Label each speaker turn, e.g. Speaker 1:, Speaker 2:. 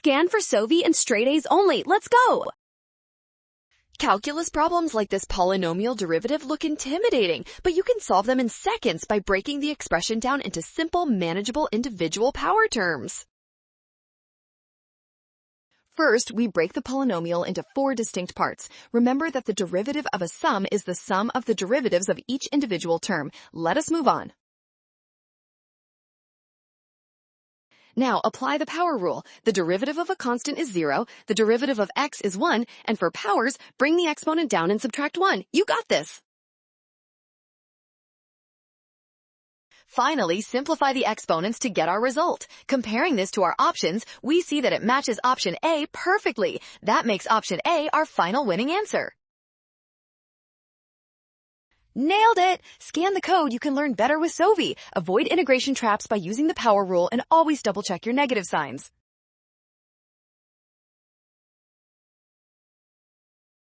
Speaker 1: Scan for SOV and straight A's only. Let's go! Calculus problems like this polynomial derivative look intimidating, but you can solve them in seconds by breaking the expression down into simple, manageable individual power terms. First, we break the polynomial into 4 distinct parts. Remember that the derivative of a sum is the sum of the derivatives of each individual term. Let us move on. Now, apply the power rule. The derivative of a constant is 0, the derivative of x is 1, and for powers, bring the exponent down and subtract 1. You got this! Finally, simplify the exponents to get our result. Comparing this to our options, we see that it matches option A perfectly. That makes option A our final winning answer. Nailed it! Scan the code, you can learn better with SOV. Avoid integration traps by using the power rule and always double check your negative signs.